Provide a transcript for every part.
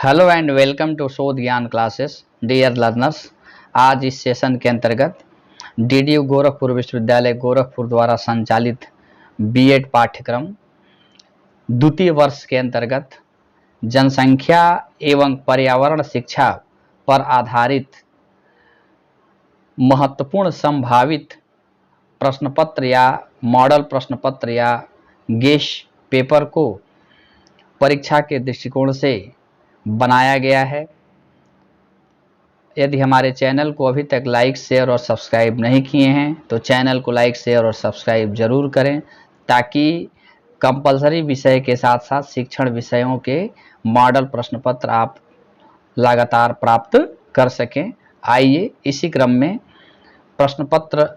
Hello and welcome to शोध ज्ञान classes dear learners. आज इस सेशन के अंतर्गत डीडीयू गोरखपुर विश्वविद्यालय गोरखपुर द्वारा संचालित बीएड पाठ्यक्रम द्वितीय वर्ष के अंतर्गत जनसंख्या एवं पर्यावरण शिक्षा पर आधारित महत्वपूर्ण संभावित प्रश्नपत्र या मॉडल प्रश्नपत्र या गेस पेपर को परीक्षा के दृष्टिकोण से बनाया गया है। यदि हमारे चैनल को अभी तक लाइक शेयर और सब्सक्राइब नहीं किए हैं तो चैनल को लाइक शेयर और सब्सक्राइब जरूर करें ताकि कंपलसरी विषय के साथ साथ शिक्षण विषयों के मॉडल प्रश्न पत्र आप लगातार प्राप्त कर सकें। आइए इसी क्रम में प्रश्न पत्र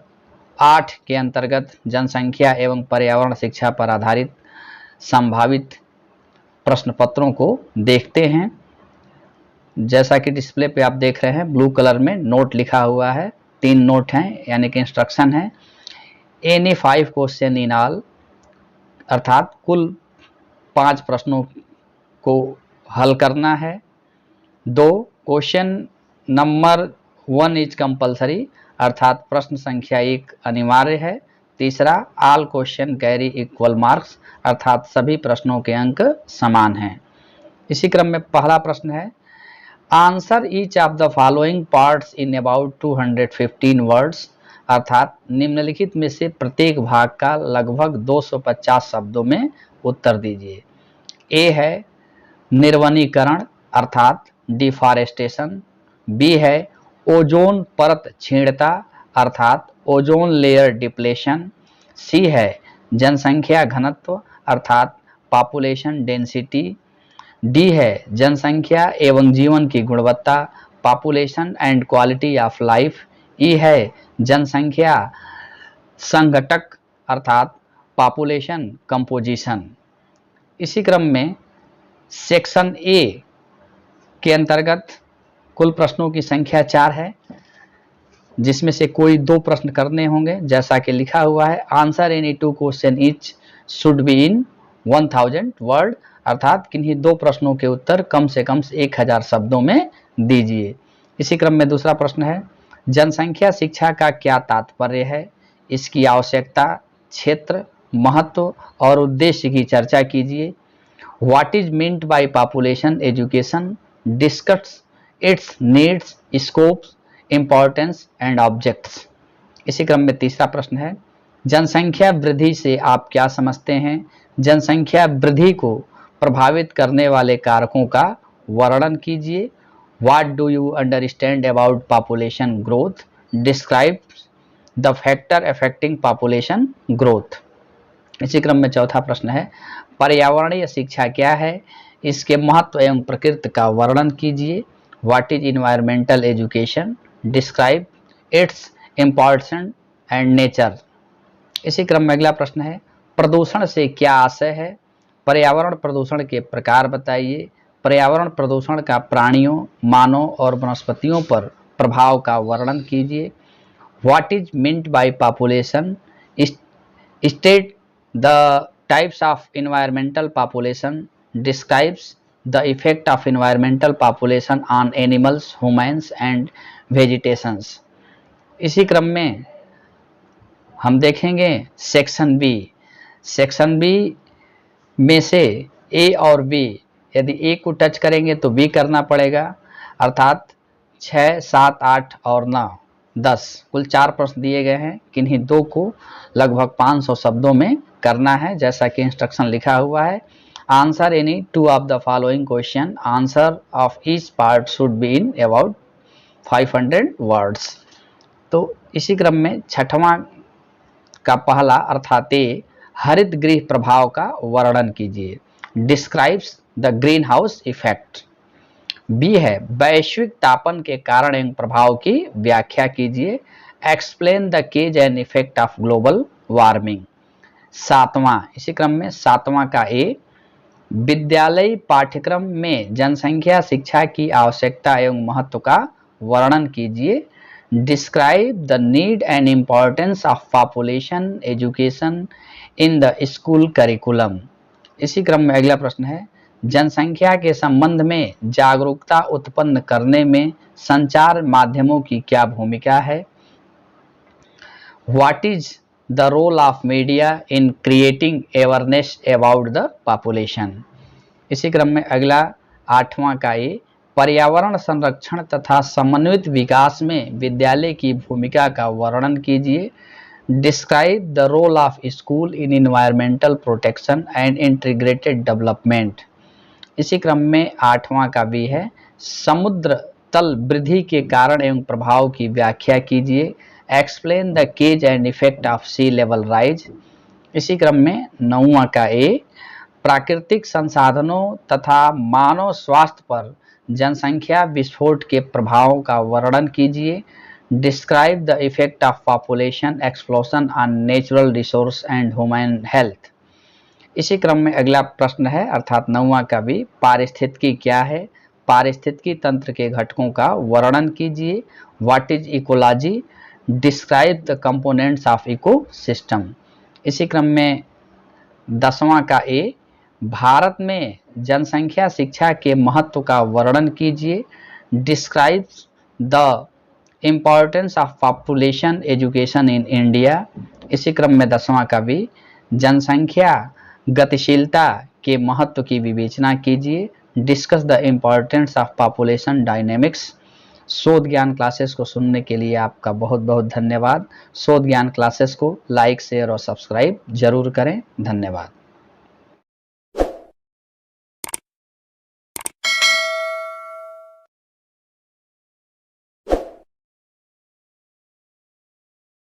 8 के अंतर्गत जनसंख्या एवं पर्यावरण शिक्षा पर आधारित संभावित प्रश्न पत्रों को देखते हैं। जैसा कि डिस्प्ले पे आप देख रहे हैं ब्लू कलर में नोट लिखा हुआ है, 3 नोट हैं यानी कि इंस्ट्रक्शन है। एनी 5 क्वेश्चन इन ऑल, अर्थात कुल 5 प्रश्नों को हल करना है। 2 क्वेश्चन नंबर 1 इज कंपलसरी, अर्थात प्रश्न संख्या 1 अनिवार्य है। तीसरा all question carry equal marks, अर्थात सभी प्रश्नों के अंक समान हैं। इसी क्रम में पहला प्रश्न है answer each of the following parts in about 215 words, अर्थात निम्नलिखित में से प्रत्येक भाग का लगभग 250 शब्दों में उत्तर दीजिए। ए है निर्वनीकरण अर्थात डिफॉरेस्टेशन, बी है ओजोन परत क्षीणता अर्थात ओजोन लेयर डिप्लेशन, सी है जनसंख्या घनत्व अर्थात पॉपुलेशन डेंसिटी, डी है जनसंख्या एवं जीवन की गुणवत्ता population and quality of life, ई है जनसंख्या संघटक अर्थात पॉपुलेशन कंपोजिशन। इसी क्रम में सेक्शन ए के अंतर्गत कुल प्रश्नों की संख्या 4 है, जिसमें से कोई 2 प्रश्न करने होंगे। जैसा कि लिखा हुआ है answer any 2 question each should be in 1000 word, अर्थात किन्हीं 2 प्रश्नों के उत्तर कम से कम 1000 शब्दों में दीजिए। इसी क्रम में दूसरा प्रश्न है जनसंख्या शिक्षा का क्या तात्पर्य है, इसकी आवश्यकता, क्षेत्र, महत्व और उद्देश्य की चर्चा कीजिए। What is meant by population education, discuss it's needs, scopes, importance and objects. इसी क्रम में तीसरा प्रश्न है जनसंख्या वृद्धि से आप क्या समझते हैं, जनसंख्या वृद्धि को प्रभावित करने वाले कारकों का वर्णन कीजिए। What do you understand about population growth, describe the factor affecting population growth. इसी क्रम में चौथा प्रश्न है पर्यावरणीय शिक्षा क्या है, इसके महत्व एवं प्रकृति का वर्णन कीजिए। What is environmental education, describe it's importance and nature. इसी क्रम में अगला प्रश्न है प्रदूषण से क्या आशय है, पर्यावरण प्रदूषण के प्रकार बताइए। पर्यावरण प्रदूषण का प्राणियों, मानव और वनस्पतियों पर प्रभाव का वर्णन कीजिए। What is meant by population, state the types of environmental population, describes the effect of environmental population on animals, humans and vegetations. इसी क्रम में हम देखेंगे सेक्शन बी। सेक्शन बी में से ए और बी, यदि ए को टच करेंगे तो बी करना पड़ेगा, अर्थात 6, 7, 8 और 9, 10 कुल 4 प्रश्न दिए गए हैं। किन्हीं 2 को लगभग 500 शब्दों में करना है। जैसा कि इंस्ट्रक्शन लिखा हुआ है answer any 2 of the following question, answer of each part should be in about 500 words. तो इसी क्रम में छठवां का पहला अर्थात ए हरित गृह प्रभाव का वर्णन कीजिए। Describes the green house effect. B है वैश्विक तापन के कारण एवं प्रभाव की व्याख्या कीजिए। Explain the cause and effect of global warming. सातवां, इसी क्रम में सातवां का ए विद्यालयी पाठ्यक्रम में जनसंख्या शिक्षा की आवश्यकता एवं महत्व का वर्णन कीजिए। Describe the need and importance of population education in the school curriculum. इसी क्रम में अगला प्रश्न है जनसंख्या के संबंध में जागरूकता उत्पन्न करने में संचार माध्यमों की क्या भूमिका है। What is the role of media in creating awareness about the population. इसी क्रम में अगला 8वां का ये पर्यावरण संरक्षण तथा समन्वित विकास में विद्यालय की भूमिका का वर्णन कीजिए। Describe the role of school in environmental protection and integrated development. इसी क्रम में 8वां का भी है समुद्र तल वृद्धि के कारण एवं प्रभाव की व्याख्या कीजिए। Explain the cause and effect of sea level rise. इसी क्रम में 9वां का ए प्राकृतिक संसाधनों तथा मानव स्वास्थ्य पर जनसंख्या विस्फोट के प्रभावों का वर्णन कीजिए। Describe the effect of population explosion on natural resource and human health. इसी क्रम में अगला प्रश्न है अर्थात 9वां का भी पारिस्थितिकी क्या है। पारिस्थितिकी तंत्र के घटकों का वर्णन कीजिए। What is ecology. Describe the components of ecosystem. इसी क्रम में 10वां का ए भारत में जनसंख्या शिक्षा के महत्व का वर्णन कीजिए। Describe the importance of population education in India. इसी क्रम में 10वां का भी जनसंख्या गतिशीलता के महत्व की विवेचना कीजिए। Discuss the importance of population dynamics. शोध ज्ञान क्लासेस को सुनने के लिए आपका बहुत बहुत धन्यवाद। शोध ज्ञान क्लासेस को लाइक शेयर और सब्सक्राइब जरूर करें। धन्यवाद।